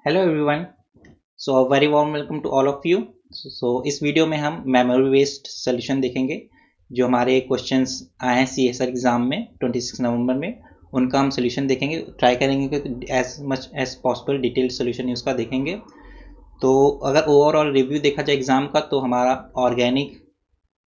Hello everyone. So very warm welcome to all of you. So इस video में हम memory based solution देखेंगे। जो हमारे क्वेश्चंस आए हैं सीएसआर एग्ज़ाम में 26 नवंबर में, उनका हम सोल्यूशन देखेंगे। ट्राई करेंगे कि as much as possible detailed solution उसका देखेंगे। तो अगर ओवरऑल रिव्यू देखा जाए एग्ज़ाम का, तो हमारा ऑर्गेनिक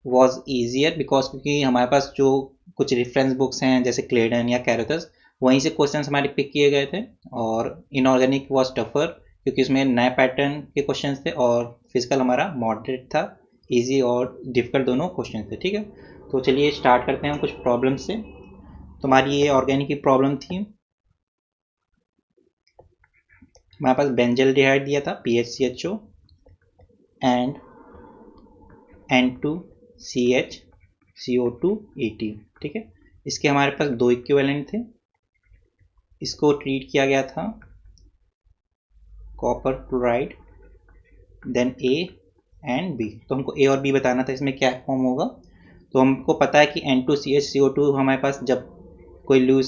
वॉज ईजियर बिकॉज क्योंकि हमारे पास जो कुछ रेफरेंस बुक्स हैं जैसे क्लेडन या कैरोथस, वहीं से क्वेश्चंस हमारे पिक किए गए थे। और इनऑर्गेनिक वॉज टफर क्योंकि उसमें नए पैटर्न के क्वेश्चंस थे, और फिजिकल हमारा मॉडरेट था। इजी और डिफिकल्ट दोनों क्वेश्चन थे। ठीक है, तो चलिए स्टार्ट करते हैं हम कुछ प्रॉब्लम से। तो हमारी ये ऑर्गेनिक की प्रॉब्लम थी। हमारे पास बेंजल्डिहाइड दिया था PHCHO एंड N2CHCO2ET। ठीक है, इसके हमारे पास दो इक्विवेलेंट थे। इसको ट्रीट किया गया था copper chloride, then A and B. तो हमको ए और बी बताना था इसमें क्या फॉर्म होगा। तो हमको पता है कि N2CHCO2 हमारे पास जब कोई लूज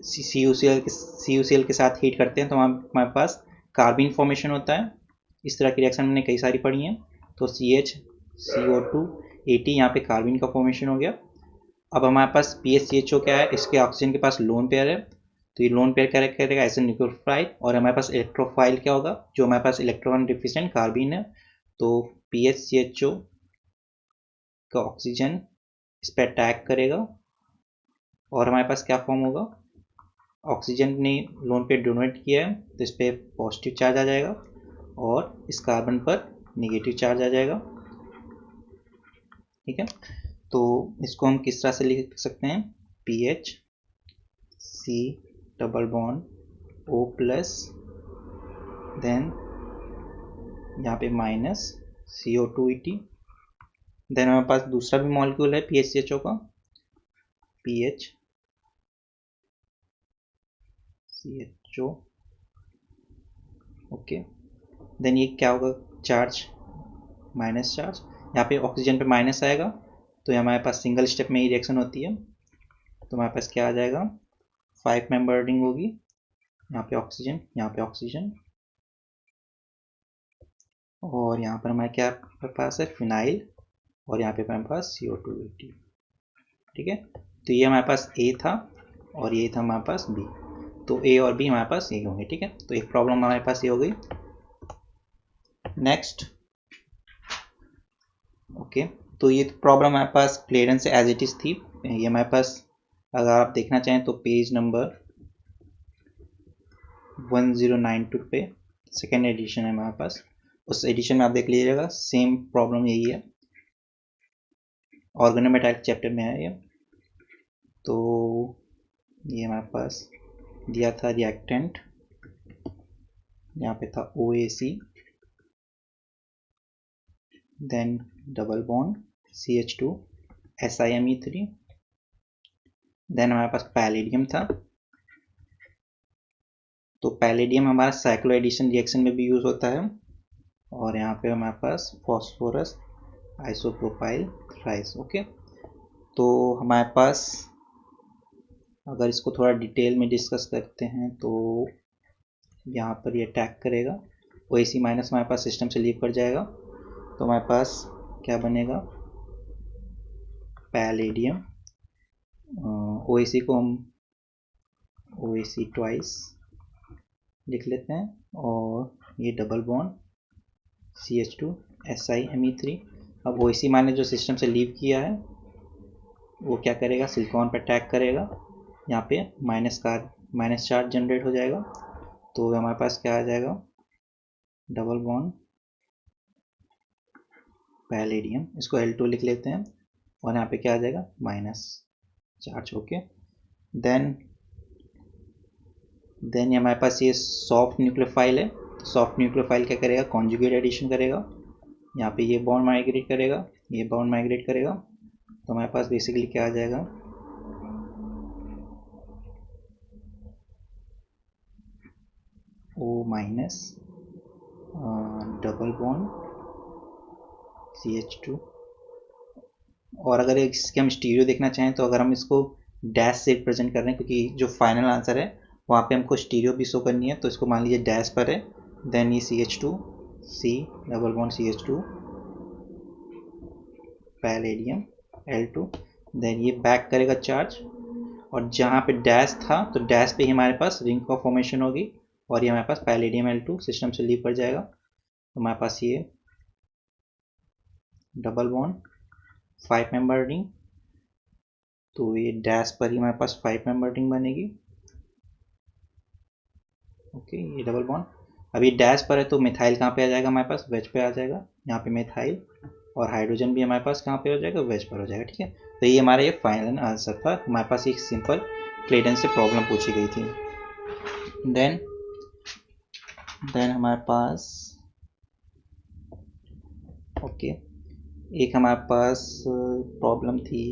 CuCl के साथ हीट करते हैं तो हमारे पास कार्बिन फॉर्मेशन होता है। इस तरह की रिएक्शन हमने कई सारी पढ़ी हैं। तो CHCO2AT यहाँ पे कार्बिन का फॉर्मेशन हो गया। अब हमारे पास PHCHO क्या है, इसके ऑक्सीजन के पास लोन पेयर है, तो ये लोन पेयर क्या करेगा एज ए न्यूक्लियोफाइल। और हमारे पास इलेक्ट्रोफाइल क्या होगा, जो हमारे पास इलेक्ट्रॉन डिफिशिएंट कार्बिन है। तो PHCHO का ऑक्सीजन इस पर अटैक करेगा और हमारे पास क्या फॉर्म होगा, ऑक्सीजन ने लोन पेयर डोनेट किया है तो इस पर पॉजिटिव चार्ज आ जाएगा और इस कार्बन पर निगेटिव चार्ज आ जाएगा। ठीक है, तो इसको हम किस तरह से लिख सकते हैं, PHC double bond O plus, then यहाँ पे माइनस CO2ET। देन हमारे पास दूसरा भी मॉलिक्यूल है PHCHO का, PHCHO। ओके, देन ये क्या होगा, चार्ज माइनस चार्ज, यहाँ पे ऑक्सीजन पे माइनस आएगा तो ये हमारे पास सिंगल स्टेप में ही रिएक्शन होती है। तो हमारे पास क्या आ जाएगा, 5 मेंबर रिंग होगी, यहाँ पे ऑक्सीजन और यहाँ पर हमारे क्या पास है, फिनाइल, और यहाँ पे हमारे पास CO280। ठीक है, तो ये हमारे पास ए था और ये था हमारे पास बी। तो ए और बी हमारे पास ये होंगे। ठीक है, तो एक प्रॉब्लम हमारे पास ये हो गई। नेक्स्ट, ओके, तो ये प्रॉब्लम हमारे पास क्लियरेंस से एज इट इज थी। ये हमारे पास अगर आप देखना चाहें तो पेज नंबर 1092 पे सेकेंड एडिशन है हमारे पास। उस एडिशन में आप देख लीजिएगा, सेम प्रॉब्लम यही है, ऑर्गेनोमेटालिक चैप्टर में है ये। तो ये हमारे पास दिया था रिएक्टेंट, यहाँ पे था OAC, then double bond CH2 SiMe3, then हमारे पास पैलेडियम था। तो पैलेडियम हमारा साइक्लो एडिशन रिएक्शन में भी यूज होता है। और यहाँ पे हमारे पास फॉस्फोरस आइसोप्रोपाइल थ्राइस। ओके, तो हमारे पास अगर इसको थोड़ा डिटेल में डिस्कस करते हैं तो यहाँ पर ये अटैक करेगा, OAC माइनस हमारे पास सिस्टम से लीव कर जाएगा। तो हमारे पास क्या बनेगा, पैलेडियम, OAC को हम OAC ट्वाइस लिख लेते हैं, और ये डबल बॉन्ड CH2 SiMe3। अब OAC माइनस जो सिस्टम से लीव किया है वो क्या करेगा, सिलिकॉन पर अटैक करेगा, यहाँ पे माइनस चार्ज जनरेट हो जाएगा। तो हमारे पास क्या आ जाएगा, डबल बॉन्ड पैलेडियम, इसको L2 लिख लेते हैं, और यहाँ पे क्या आ जाएगा, माइनस चार्ज। ओके, देन हमारे पास ये सॉफ्ट न्यूक्लियोफाइल है। तो सॉफ्ट न्यूक्लियोफाइल क्या करेगा, कॉन्जुगेट एडिशन करेगा, यहाँ पे ये बॉन्ड माइग्रेट करेगा, ये बॉन्ड माइग्रेट करेगा। तो हमारे पास बेसिकली क्या आ जाएगा, O minus double bond CH2। और अगर इसके हम स्टीरियो देखना चाहें तो अगर हम इसको डैश से रिप्रेजेंट कर रहे हैं, क्योंकि जो फाइनल आंसर है वहाँ पे हमको स्टीरियो भी शो करनी है, तो इसको मान लीजिए डैश पर है, देन ये CH2 C double bond CH2 palladium L2, then ये बैक करेगा चार्ज, और जहाँ पे डैश था तो डैश पे ही हमारे पास रिंग का फॉर्मेशन होगी, और ये हमारे पास पैलेडियम L2 सिस्टम से लीव कर जाएगा। तो हमारे पास ये डबल बॉन्ड 5 मेंबर रिंग, तो ये डैश पर ही हमारे पास 5 मेंबर रिंग बनेगी। ओके, ये डबल बॉन्ड, अब ये डैश पर है तो मिथाइल कहाँ पे आ जाएगा, हमारे पास वेज पे आ जाएगा, यहाँ पे मिथाइल, और हाइड्रोजन भी हमारे पास कहाँ पे हो जाएगा, वेज पर हो जाएगा। ठीक है, तो ये हमारा ये फाइनल आंसर था। हमारे पास एक सिंपल क्लेडन से प्रॉब्लम पूछी गई थी। देन हमारे पास ओके, एक हमारे पास प्रॉब्लम थी,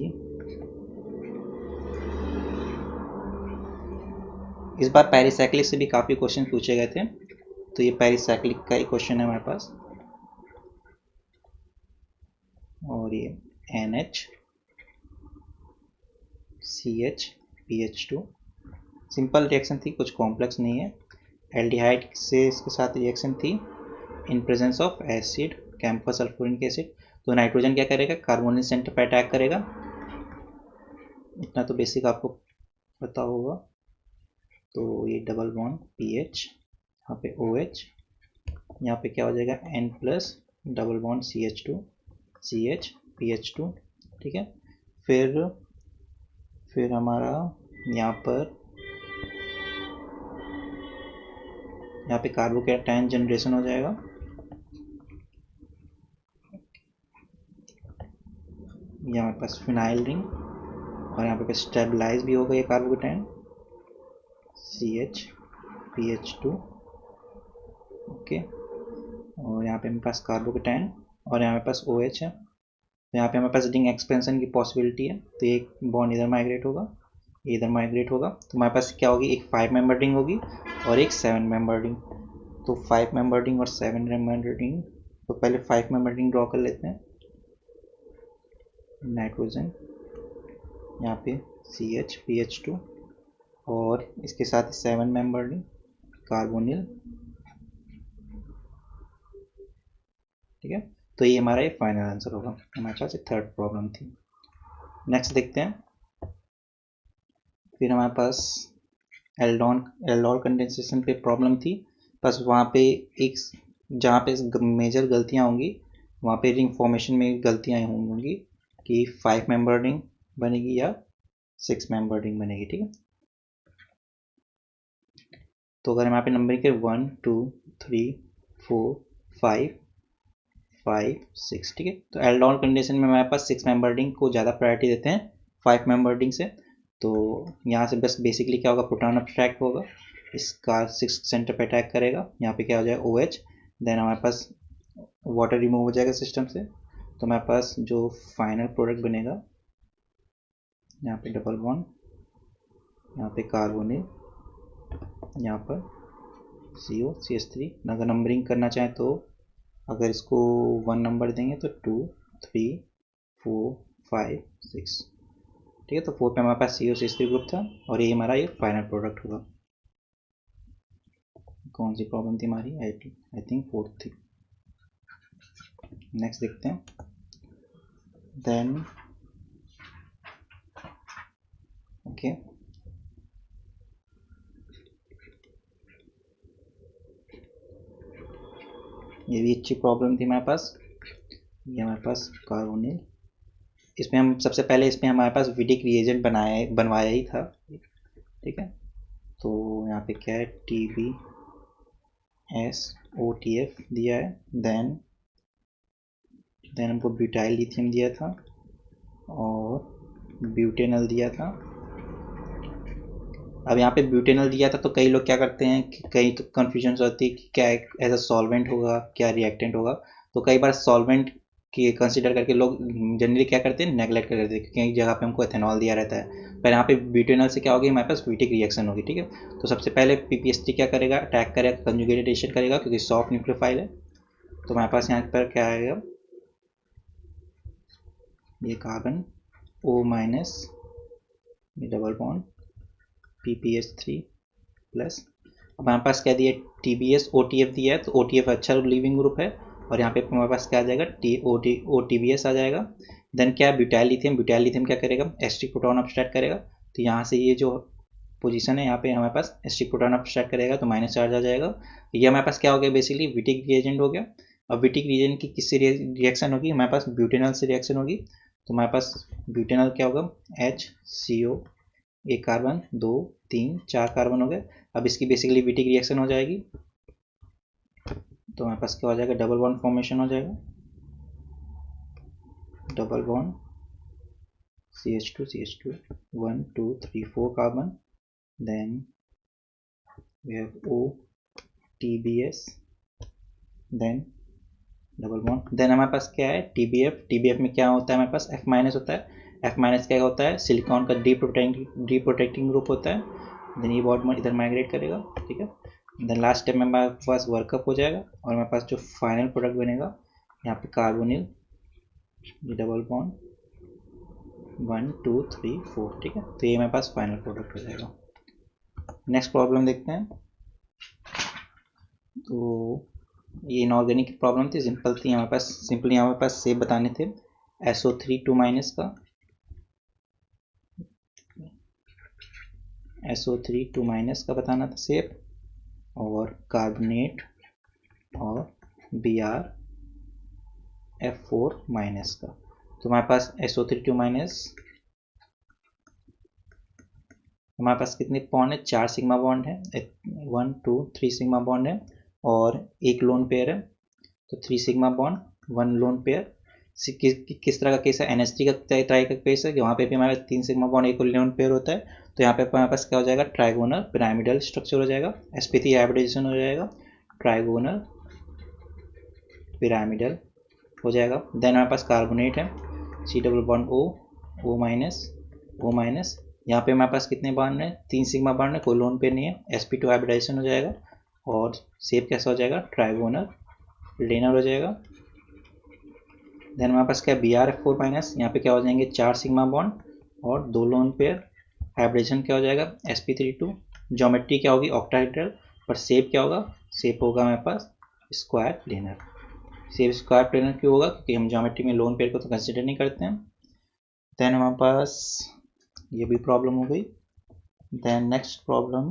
इस बार पेरिसाइक्लिक से भी काफ़ी क्वेश्चन पूछे गए थे, तो ये पेरिसाइक्लिक का एक क्वेश्चन है हमारे पास, और ये NH CH PH2 simple reaction थी, कुछ कॉम्प्लेक्स नहीं है। एल्डिहाइड से इसके साथ रिएक्शन थी in presence of acid camphor sulphuric acid, तो नाइट्रोजन क्या करेगा, कार्बोनिल सेंटर पर अटैक करेगा, इतना तो बेसिक आपको पता होगा। तो ये डबल बॉन्ड PH, यहाँ पे OH, यहाँ पे क्या हो जाएगा N plus double bond CH2 CH PH2। ठीक है, फिर हमारा यहाँ पे कार्बोकैटायन जनरेशन हो जाएगा, यहाँ पे पास फिनाइल रिंग, और यहाँ पे स्टेबलाइज भी हो गई कार्बोकैटायन CH PH2। ओके, और यहाँ पे हमारे पास कार्बोकैटायन, और यहाँ पे पास OH है, तो यहाँ पे हमारे पास रिंग एक्सपेंशन की पॉसिबिलिटी है, तो एक बॉन्ड इधर माइग्रेट होगा, इधर माइग्रेट होगा, तो हमारे पास क्या होगी, एक 5 मेंबर रिंग होगी और एक 7 मेंबर रिंग। तो 5 मेंबर रिंग और 7 मेंबर रिंग, तो पहले 5 मेंबर रिंग ड्रॉ कर लेते हैं। नाइट्रोजन, यहाँ पे CH PH2, और इसके साथ 7 मेंबर रिंग कार्बोनिल। ठीक है, तो ये हमारा ये फाइनल आंसर होगा। हमारे पास एक थर्ड प्रॉब्लम थी। नेक्स्ट देखते हैं, फिर हमारे पास एल्डोल कंडेंसेशन पे प्रॉब्लम थी, बस वहाँ पे एक जहाँ पे मेजर गलतियाँ होंगी वहाँ पे रिंग फॉर्मेशन में गलतियाँ होंगी कि 5 मेंबर रिंग बनेगी या 6 मेंबर रिंग बनेगी। ठीक है, तो अगर हम यहाँ पे नंबर के 1 2 3 4 5 5 6, ठीक है, तो एल्डोल कंडीशन में हमारे पास 6 मेंबर रिंग को ज़्यादा प्रायोरिटी देते हैं 5 मेंबर रिंग से। तो यहाँ से बस बेसिकली क्या होगा, प्रोटॉन अट्रैक्ट होगा, इसका 6 सेंटर पे अटैक करेगा, यहाँ पे क्या हो जाएगा OH, देन हमारे पास वाटर रिमूव हो जाएगा सिस्टम से, तो हमारे पास जो फाइनल प्रोडक्ट बनेगा, यहाँ पे डबल बॉन्ड, यहाँ पे कार्बोनिल, यहाँ पर CO CH3। अगर नंबरिंग करना चाहें तो अगर इसको 1 नंबर देंगे तो 2 3 4 5 6। ठीक है, तो 4 पे हमारे पास CO CH3 ग्रुप था, और ये हमारा ये फाइनल प्रोडक्ट होगा। कौन सी प्रॉब्लम थी हमारी, आई थिंक फोर्थ थी। नेक्स्ट देखते हैं, देन ओके, ये भी अच्छी प्रॉब्लम थी हमारे पास। ये हमारे पास कार्बोनिल, इसमें हम सबसे पहले इसमें हमारे पास विडिक रिएजेंट बनवाया ही था। ठीक है, तो यहाँ पे क्या है, TbSOTF दिया है, देन हमको ब्यूटाइल लिथियम दिया था और ब्यूटेनल दिया था। अब यहाँ पे ब्यूटेनल दिया था, तो कई लोग क्या करते हैं कि कई तो कन्फ्यूजन होती है कि क्या एज अ सॉल्वेंट होगा, क्या रिएक्टेंट होगा, तो कई बार सॉल्वेंट की कंसिडर करके लोग जनरली क्या करते हैं, नेगलेक्ट कर देते हैं, क्योंकि एक जगह पे हमको एथेनॉल दिया रहता है, पर यहाँ पे ब्यूटेनल से क्या होगी, हमारे पास ब्यूटिक रिएक्शन होगी। ठीक है, तो सबसे पहले PPST क्या करेगा, अटैक करेगा, कंजुगेटेड रिएक्शन करेगा, क्योंकि सॉफ्ट न्यूक्लियोफाइल है, तो हमारे पास यहाँ पर क्या आएगा, ये carbon O- double bond PPH3 plus, अब हमारे पास क्या दिया है, TBS OTF दिया है, तो OTF अच्छा लीविंग ग्रुप है, और यहाँ पे हमारे पास क्या आ जाएगा, OTBS आ जाएगा। देन क्या है, ब्यूटाइल लिथियम, ब्यूटाइल लिथियम क्या करेगा, एस्टिक प्रोटॉन अपस्ट्रैक्ट करेगा, तो यहाँ से ये जो पोजीशन है यहाँ पे हमारे पास एस्टिक प्रोटॉन अपस्ट्रैक्ट करेगा तो माइनस चार्ज आ जाएगा। ये हमारे पास क्या हो गया, बेसिकली विटिक रिएजेंट हो गया। अब विटिक रिएजेंट की किससे रिएक्शन होगी, हमारे पास ब्यूटेनॉल से रिएक्शन होगी, तो हमारे पास ब्यूटेनॉल क्या होगा, HCO, एक कार्बन, 2 3 4 कार्बन हो गए। अब इसकी बेसिकली विटिक रिएक्शन हो जाएगी, तो हमारे पास क्या हो जाएगा, डबल बॉन्ड फॉर्मेशन हो जाएगा, double bond CH2 1 2 3 4 carbon, then we have OTBS, then double bond, then हमारे पास क्या है, TBF में क्या होता है, हमारे पास F- होता है, F- क्या होता है, सिलिकॉन का डी प्रोटेक्टिंग ग्रुप होता है, देन ये बॉन्ड इधर माइग्रेट करेगा, ठीक है। देन लास्ट स्टेप में हमारे पास वर्कअप हो जाएगा, और हमारे पास जो फाइनल प्रोडक्ट बनेगा यहाँ पे कार्बोनिल, डबल बॉन्ड 1 2 3 4, ठीक है, तो ये हमारे पास फाइनल प्रोडक्ट हो जाएगा। नेक्स्ट प्रॉब्लम देखते हैं। तो ये इनऑर्गेनिक प्रॉब्लम थी, सिंपल थी, हमारे पास सिंपली हमारे पास सेप बताने थे, SO3 2 माइनस का, SO3 2 माइनस का बताना था सेप, और कार्बोनेट और BrF4 माइनस का। तो हमारे पास SO3 2 माइनस, हमारे पास कितने बॉन्ड है, 4 सिग्मा बॉन्ड है, 1 2 3 सिग्मा बॉन्ड है, और एक लोन पेयर है, तो 3 सिग्मा बॉन्ड 1 लोन पेयर। किस तरह का केस है, NH3 का तरह का केस है, वहाँ पे भी हमारे 3 सिग्मा बॉन्ड एक लोन पेयर होता है, तो यहाँ पे हमारे पास क्या हो जाएगा, ट्राइगोनल पिरामिडल स्ट्रक्चर हो जाएगा, sp3 हाइब्रिडाइजेशन हो जाएगा, ट्राइगोनल पिरामिडल हो जाएगा। देन हमारे पास कार्बोनेट है, C double bond O minus, यहाँ पे हमारे पास कितने बॉन्ड है, 3 सिग्मा बॉन्ड है, कोई लोन पेयर नहीं है, sp2 हाइब्रिडाइजेशन हो जाएगा, और शेप कैसा हो जाएगा, ट्राइगोनल लेनर हो जाएगा। देन हमारे पास क्या, BrF4 माइनस, यहाँ पे क्या हो जाएंगे, 4 सिग्मा बॉन्ड और 2 लोन पेयर, हाइब्रिडेशन क्या हो जाएगा, sp32, ज्योमेट्री क्या होगी, ऑक्टाहेड्रल, पर शेप क्या होगा, शेप होगा हमारे पास square planar. Shape square planar क्यों होगा, क्योंकि हम ज्योमेट्री में लोन पेयर को तो कंसिडर नहीं करते हैं। देन हमारे पास ये भी प्रॉब्लम हो गई। Then next problem,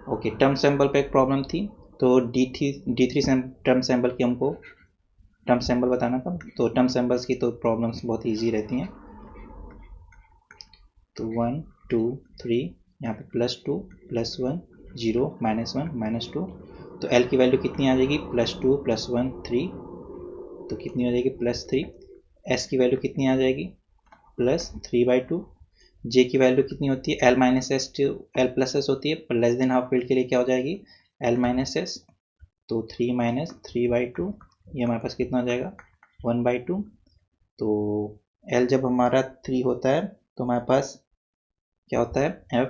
okay, term sample पे एक प्रॉब्लम थी, तो D3 टर्म सैम्पल की हमको टर्म सैम्पल बताना था, तो टर्म सैम्पल्स की तो प्रॉब्लम्स बहुत इजी रहती हैं। तो 1 2 3, यहाँ पे +2 +1 0 -1 -2, तो L की वैल्यू कितनी आ जाएगी, +2 +1 3, तो कितनी हो जाएगी, +3। S की वैल्यू कितनी आ जाएगी, +3/2। J की वैल्यू कितनी होती है, L+S होती है, पर लेस देन हाफ फील्ड के लिए क्या हो जाएगी, L-S, तो 3 - 3/2, ये हमारे पास कितना हो जाएगा, 1/2। तो L जब हमारा 3 होता है तो हमारे पास क्या होता है, F,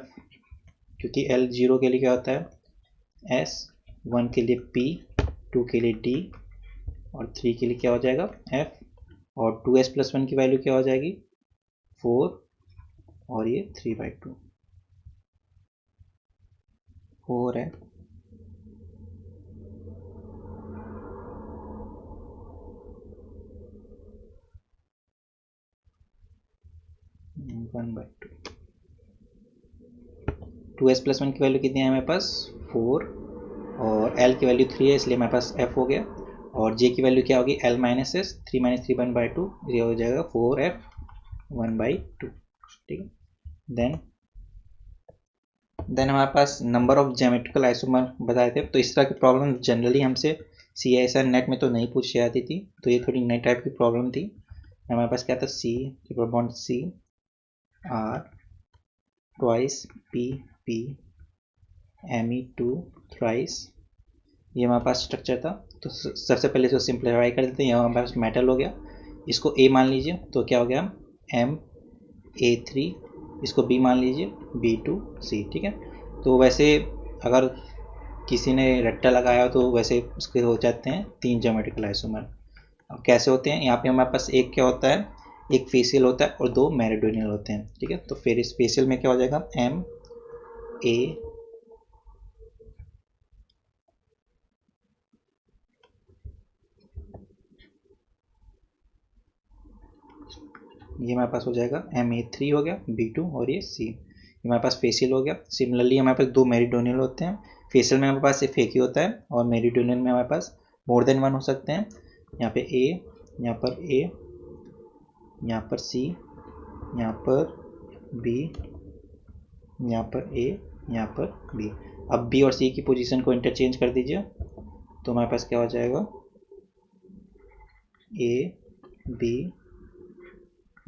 क्योंकि L 0 के लिए क्या होता है, S, 1 के लिए P, 2 के लिए D, और 3 के लिए क्या हो जाएगा, F, और 2s+1 की वैल्यू क्या हो जाएगी, 4, और ये 3/2 4 है। वन बाई 2s+1 की वैल्यू कितनी है हमारे पास, 4, और L की वैल्यू 3 है, इसलिए हमारे पास F हो गया, और J की वैल्यू क्या होगी, L-S, 3 - 3 1/2, ये हो जाएगा 4F 1/2, ठीक है। देन हमारे पास नंबर ऑफ ज्योमेट्रिकल आइसोमर बताए थे, तो इस तरह की प्रॉब्लम जनरली हमसे CISR नेट में तो नहीं पूछी जाती थी, तो ये थोड़ी नई टाइप की प्रॉब्लम थी। हमारे पास क्या था, C triple bond C, R twice P Me2 thrice, ये हमारे पास स्ट्रक्चर था। तो सबसे पहले इसको सिंप्लीफाई कर देते हैं, यहाँ हमारे पास मेटल हो गया, इसको A मान लीजिए, तो क्या हो गया, Ma3, इसको B मान लीजिए, B2C, ठीक है। तो वैसे अगर किसी ने रट्टा लगाया हो तो वैसे उसके हो जाते हैं 3 ज्योमेट्रिकल आइसोमर। अब कैसे होते हैं, यहाँ पे हमारे पास एक क्या होता है, एक फेसियल होता है और 2 मेरिडोनियल होते हैं, ठीक है। तो फिर इस फेसियल में क्या हो जाएगा, एम ए, ये हमारे पास हो जाएगा Ma3 हो गया, B2 और ये C, ये हमारे पास फेसियल हो गया। सिमिलरली हमारे पास 2 मेरिडोनियल होते हैं, फेसियल में हमारे पास सिर्फ एक ही होता है और मेरिडोनियल में हमारे पास मोर देन वन हो सकते हैं। यहाँ पे A, यहाँ पर A, यहाँ पर C, यहाँ पर B, यहाँ पर A, यहाँ पर B। अब B और C की पोजीशन को इंटरचेंज कर दीजिए, तो हमारे पास क्या हो जाएगा, A B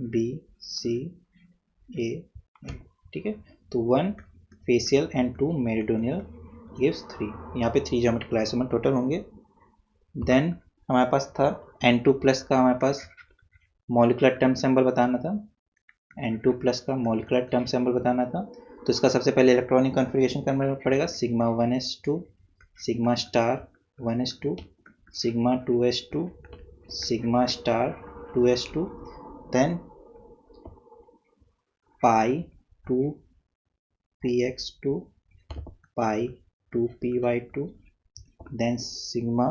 B C A, ठीक है। तो 1 फेसियल एंड 2 मेरिडोनियल गिव्स 3, यहाँ पे 3 ज्योमेट्रिकल आइसोमर टोटल होंगे। देन हमारे पास था N2 प्लस का, हमारे पास मॉलिकुलर टर्म सिंबल बताना था, N2 प्लस का मॉलिकुलर टर्म सिंबल बताना था। तो इसका सबसे पहले इलेक्ट्रॉनिक कॉन्फ़िगरेशन करना पड़ेगा, sigma 1s2, sigma star 1s2, sigma 2s2, sigma star 2s2, then pi 2 px2, pi 2 py2, then sigma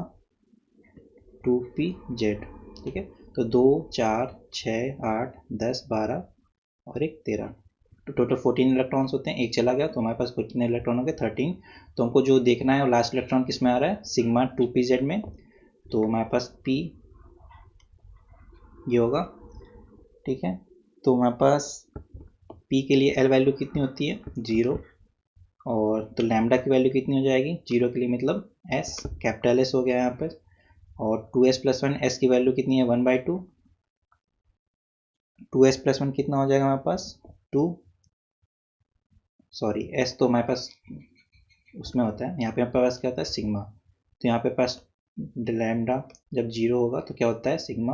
2pz, ठीक है। तो 2 4 6 8 10 12 और एक 13, तो टोटल 14 इलेक्ट्रॉन्स होते हैं। एक चला गया तो हमारे पास कितने इलेक्ट्रॉन हो गए, 13। तो हमको जो देखना है वो लास्ट इलेक्ट्रॉन किस में आ रहा है, सिग्मा 2pz में। तो हमारे पास p ये होगा, ठीक है। तो हमारे पास p के लिए l वैल्यू कितनी होती है, 0, और तो लैम्डा की वैल्यू कितनी हो जाएगी, 0 के लिए मतलब s, कैपिटल S हो गया यहाँ पर। और 2s प्लस 1, s की वैल्यू कितनी है, 1/2, 2s प्लस 1 कितना हो जाएगा हमारे पास, 2, सॉरी s तो हमारे पास उसमें होता है, यहाँ पे हमारे पास क्या होता है, सिग्मा। तो यहाँ पे पास लैम्डा जब 0 होगा तो क्या होता है, सिग्मा,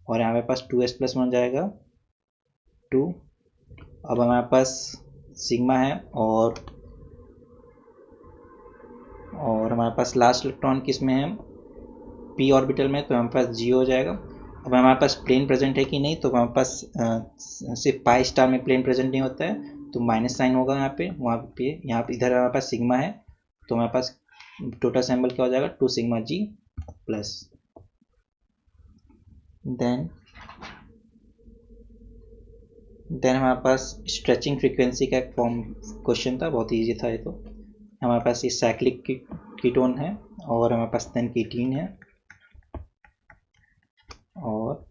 और यहाँ पे पास 2s प्लस 1 जाएगा 2। अब हमारे पास सिग्मा है और हमारे पास लास्ट इलेक्ट्रॉन किस में है, p ऑर्बिटल में, तो हमारे पास g हो जाएगा। अब हमारे पास प्लेन प्रेजेंट है कि नहीं, तो हमारे पास सिर्फ पाई स्टार में प्लेन प्रेजेंट नहीं होता है, तो माइनस साइन होगा यहाँ पे, वहाँ पे, यहाँ पे इधर हमारे पास सिग्मा है, तो हमारे पास टोटल सिंबल क्या हो जाएगा, 2 सिग्मा g प्लस। देन हमारे पास स्ट्रेचिंग फ्रीक्वेंसी का एक फॉर्म क्वेश्चन था, बहुत ईजी था ये। तो हमारे पास ये साइक्लिक कीटोन है और हमारे पास देन कीटीन है, और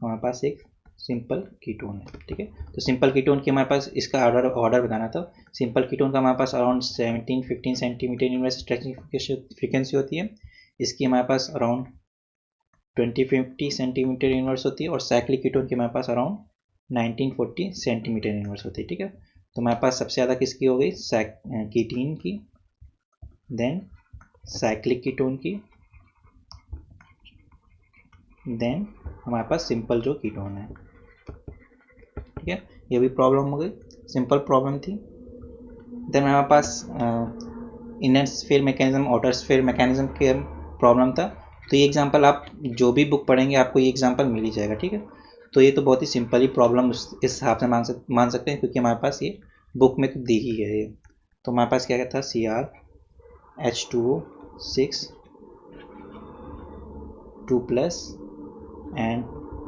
हमारे पास एक सिंपल कीटोन है, ठीक है। तो सिंपल कीटोन की हमारे पास इसका ऑर्डर बताना था। सिंपल कीटोन का हमारे पास around 17-15 centimetre inverse stretching frequency होती है, इसकी हमारे पास अराउंड 20-50 सेंटीमीटर यूनिवर्स होती है, और साइक्लिक कीटोन की हमारे पास अराउंड 1940 सेंटीमीटर यूनिवर्स होती है, ठीक है। तो हमारे पास सबसे ज़्यादा किसकी हो गई, कीटीन की, देन साइक्लिक कीटोन की, देन हमारे पास सिंपल जो कीटोन है, ठीक है। ये भी प्रॉब्लम हो गई, सिंपल प्रॉब्लम थी। देन हमारे पास inner sphere mechanism, outer sphere mechanism के प्रॉब्लम था। तो ये एग्जांपल आप जो भी बुक पढ़ेंगे आपको ये एग्जांपल मिल ही जाएगा, ठीक है। तो ये तो बहुत ही सिंपल ही प्रॉब्लम इस हिसाब से मान सकते हैं, क्योंकि हमारे पास ये बुक में तो दी ही है ये। तो हमारे पास क्या था, CrH2O6 2+ and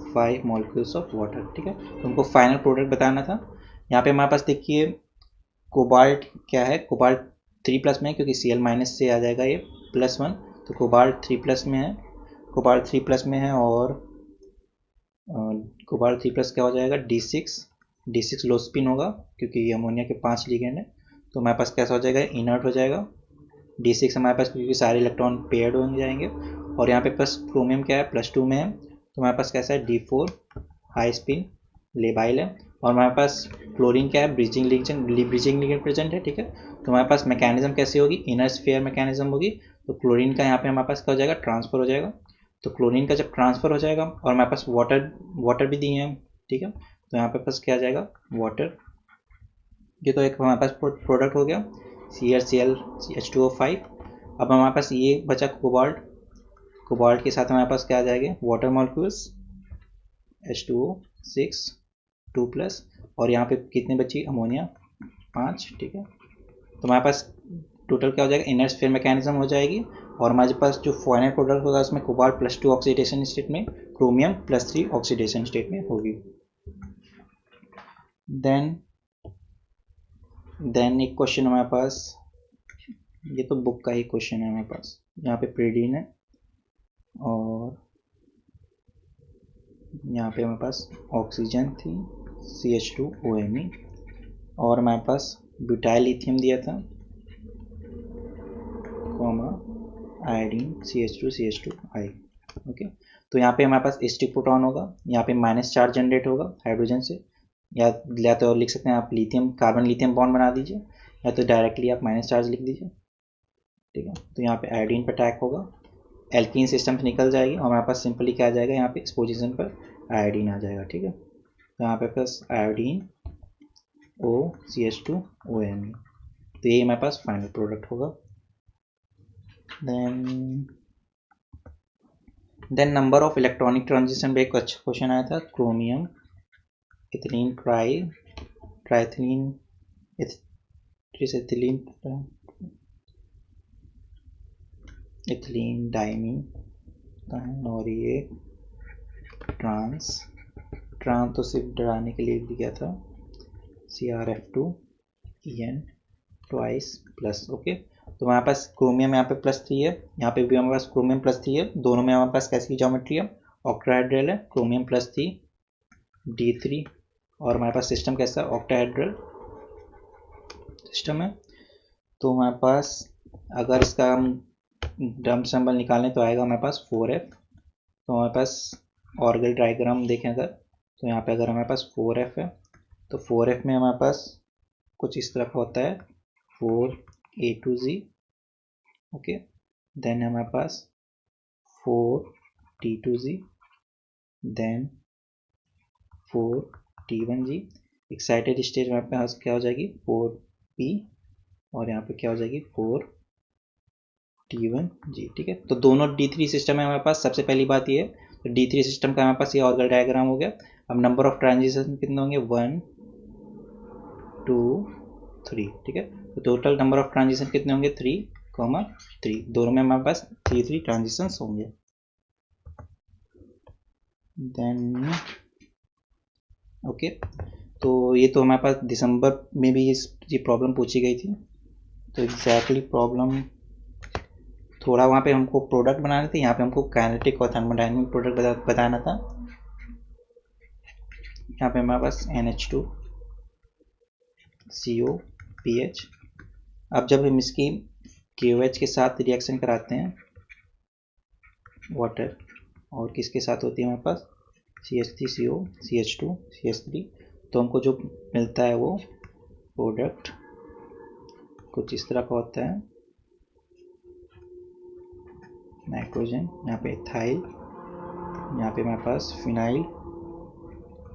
5 molecules of water, ठीक है। तो हमको फाइनल प्रोडक्ट बताना था। यहाँ पे हमारे पास देखिए कोबाल्ट क्या है, कोबाल्ट 3+ में है, क्योंकि Cl- से आ जाएगा ये +1, तो कोबाल्ट 3+ में है, कोबाल्ट 3+ में है। और कोबाल्ट 3+ क्या हो जाएगा, D6 लो स्पिन होगा, क्योंकि ये अमोनिया के 5 लिगेंड है। तो हमारे पास कैसा हो जाएगा, इनर्ट हो जाएगा। D6 हमारे पास क्योंकि सारे इलेक्ट्रॉन पेयर्ड हो जाएंगे। और यहाँ पे प्लस क्रोमियम क्या है, +2 में है, तो हमारे पास कैसा है, D4 हाई स्पिन लेबाइल है। और हमारे पास क्लोरीन क्या है, ब्रिजिंग लिगेंड प्रेजेंट है, ठीक है। तो हमारे पास मैकेनिज्म कैसे होगी, इनर स्फीयर मैकेनिज्म होगी। तो क्लोरीन का यहाँ पे हमारे पास क्या हो जाएगा, ट्रांसफर हो जाएगा। तो क्लोरीन का जब ट्रांसफर हो जाएगा, और हमारे पास वाटर भी दिए हैं, ठीक है। तो यहाँ पे पास क्या आ जाएगा, वाटर। ये तो एक हमारे पास प्रोडक्ट हो गया, CrCl अब हमारे पास ये बचा कोबाल्ट के साथ हमारे पास क्या आ जाएंगे, वाटर मॉलिक्यूल्स, H2O6 2+, और यहाँ पे कितने बची अमोनिया 5, ठीक है। तो हमारे पास टोटल क्या हो जाएगा, इनर स्फीयर मैकेनिज्म हो जाएगी, और हमारे पास जो फाइनल प्रोडक्ट होगा उसमें कोबाल्ट +2 ऑक्सीडेशन स्टेट में, क्रोमियम +3 ऑक्सीडेशन स्टेट में होगी। देन एक क्वेश्चन हमारे पास, ये तो बुक का ही क्वेश्चन है हमारे पास, यहाँ पे प्रीडीन है और यहाँ पे हमारे पास ऑक्सीजन थी CH2OMe, और हमारे पास ब्यूटाइल लिथियम दिया था, आयोडीन CH2CH2I, ओके। तो यहाँ पे हमारे पास H2 प्रोटॉन होगा, यहाँ पे माइनस चार्ज जनरेट होगा हाइड्रोजन से, या तो लिख सकते हैं आप लिथियम, कार्बन लिथियम बॉन्ड बना दीजिए, या तो डायरेक्टली आप माइनस चार्ज लिख दीजिए, ठीक है। तो यहाँ पे आयोडीन पर अटैक होगा, एल्कीन सिस्टम से निकल जाएगी, और हमारे पास सिंपली क्या आ जाएगा, यहाँ पे इस पोजीशन पर आयोडीन आ जाएगा, ठीक है। तो यहाँ पे प्लस आयोडीन OCH2OMe, तो ये हमारे पास फाइनल प्रोडक्ट होगा। Then number of electronic transition पे एक अच्छा क्वेश्चन आया था, chromium ethylene triethylene ethylene diamine, और ये ट्रांस तो सिर्फ डराने के लिए दिया था, CrF2En ट्वाइस प्लस, ओके। तो हमारे पास क्रोमियम यहाँ पे +3 है, यहाँ पे भी हमारे पास क्रोमियम +3 है, दोनों में हमारे पास कैसी ज्योमेट्री है, ऑक्टाहेड्रल है, क्रोमियम +3 D3, और हमारे पास सिस्टम कैसा ऑक्टाहेड्रल सिस्टम है। तो हमारे पास अगर इसका हम डम्प सिंबल निकालें तो आएगा हमारे पास 4F। तो हमारे पास ऑर्गल डायग्राम देखें अगर, तो यहाँ पे अगर हमारे पास 4F है, तो 4F में हमारे पास कुछ इस तरह का होता है, 4A to Z, okay. Then हमारे पास 4T to Z, then 4T1G, excited stage हमारे पास क्या हो जाएगी 4P, और यहाँ पे क्या हो जाएगी 4T1G, ठीक है। तो दोनों D3 सिस्टम है हमारे पास। सबसे पहली बात ये है, तो D3 सिस्टम का हमारे पास ये ऑर्गल डायग्राम हो गया। अब नंबर ऑफ ट्रांजिशन कितने होंगे, 1 2 3, ठीक है। तो टोटल नंबर ऑफ ट्रांजिशन कितने होंगे 3, दोनों में हमारे पास 3 ट्रांजिशंस होंगे। देन ओके, तो ये तो हमारे पास दिसंबर में भी ये प्रॉब्लम पूछी गई थी। तो एग्जैक्टली प्रॉब्लम थोड़ा वहाँ पे हमको प्रोडक्ट बनाने थे, यहाँ पे हमको काइनेटिक और थर्मोडायनेमिक प्रोडक्ट बताना था। यहाँ पे हमारे पास NH2COPH। अब जब हम इसकी KOH के साथ रिएक्शन कराते हैं वाटर, और किसके साथ होती है हमारे पास CH3CO CH2 CH3, तो हमको जो मिलता है वो प्रोडक्ट कुछ इस तरह का होता है, नाइट्रोजन, यहाँ पे इथाइल, यहाँ पे हमारे पास फिनाइल,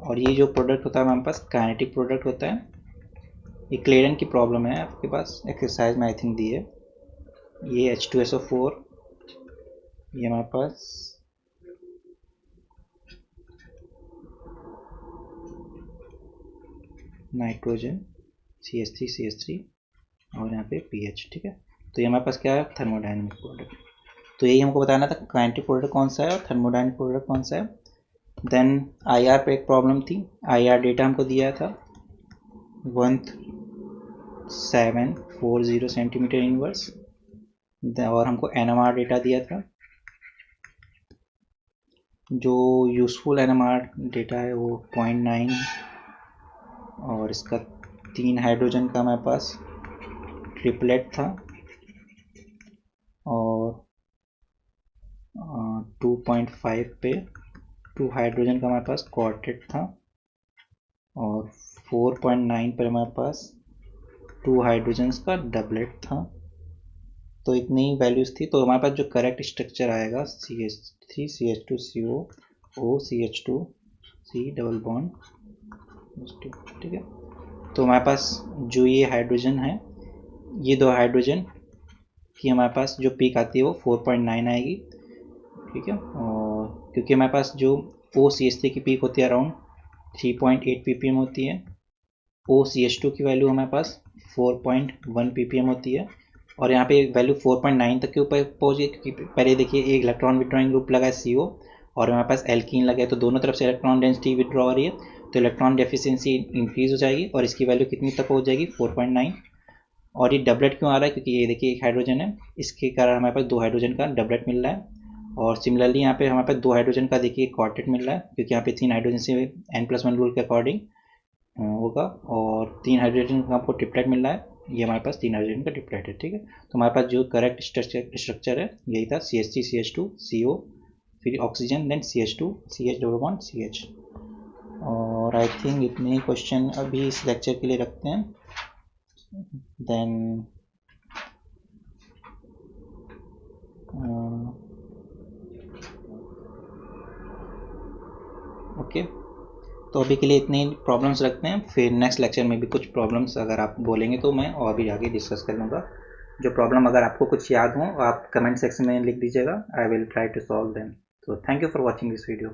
और ये जो प्रोडक्ट होता है हमारे पास काइनेटिक प्रोडक्ट होता है। ये क्लेरन की प्रॉब्लम है आपके पास, एक्सरसाइज में आई थिंक दी है। ये H2SO4, ये हमारे पास नाइट्रोजन CH3 CH3, और यहाँ पे PH, ठीक है। तो ये हमारे पास क्या है थर्मोडायनेमिक प्रोडक्ट। तो यही हमको बताना था काइनेटिक प्रोडक्ट कौन सा है और थर्मोडायनेमिक प्रोडक्ट कौन सा है। देन IR पे एक प्रॉब्लम थी, IR डेटा हमको दिया था 1740 सेंटीमीटर इनवर्स, और हमको NMR डेटा दिया था। जो यूज़फुल NMR डेटा है वो 0.9, और इसका 3 हाइड्रोजन का हमारे पास ट्रिपलेट था, और 2.5 पे 2 हाइड्रोजन का हमारे पास क्वार्टेट था, और 4.9 पर हमारे पास 2 हाइड्रोजन्स का डबलेट था। तो इतनी ही वैल्यूज़ थी। तो हमारे पास जो करेक्ट स्ट्रक्चर आएगा CH3 CH2CO O CH2 C double bond, ठीक है। तो हमारे पास जो ये हाइड्रोजन है, ये 2 हाइड्रोजन की हमारे पास जो पीक आती है वो 4.9 आएगी, ठीक है। और क्योंकि हमारे पास जो OCH3 की पीक होती है अराउंड 3.8 ppm होती है। OCH2 की वैल्यू हमारे पास 4.1 ppm होती है, और यहाँ पे वैल्यू 4.9 तक के ऊपर पहुँच गई, क्योंकि पहले देखिए एक इलेक्ट्रॉन विड्रॉइंग ग्रुप लगा है CO, और हमारे पास एल्कीन लगा है, तो दोनों तरफ से इलेक्ट्रॉन डेंसिटी विड्रॉ हो रही है, तो इलेक्ट्रॉन डेफिशिएंसी इंक्रीज हो जाएगी और इसकी वैल्यू कितनी तक हो जाएगी 4.9। और ये डबलेट क्यों आ रहा है, क्योंकि ये देखिए एक हाइड्रोजन है, इसके कारण हमारे पास 2 हाइड्रोजन का डबलेट मिल रहा है। और सिमिलरली यहाँ पे हमारे पास 2 हाइड्रोजन का देखिए क्वार्टेट मिल रहा है, क्योंकि यहाँ पे 3 हाइड्रोजन से N+1 रूल के अकॉर्डिंग होगा, और 3 हाइड्रोजन का आपको ट्रिपलेट मिल रहा है, ये हमारे पास 3 हाइड्रोजन का ट्रिपलेट है, ठीक है। तो हमारे पास जो करेक्ट स्ट्रक्चर है यही था, CH3 CH2 CO, फिर oxygen, then CH2 CH double bond CH। और आई थिंक इतने ही क्वेश्चन अभी इस लेक्चर के लिए रखते हैं, देन ओके। तो अभी के लिए इतने ही प्रॉब्लम्स रखते हैं, फिर नेक्स्ट लेक्चर में भी कुछ प्रॉब्लम्स अगर आप बोलेंगे तो मैं और भी आगे डिस्कस कर लूँगा। जो प्रॉब्लम अगर आपको कुछ याद हो आप कमेंट सेक्शन में लिख दीजिएगा, I will try to solve them. So thank you for watching this video.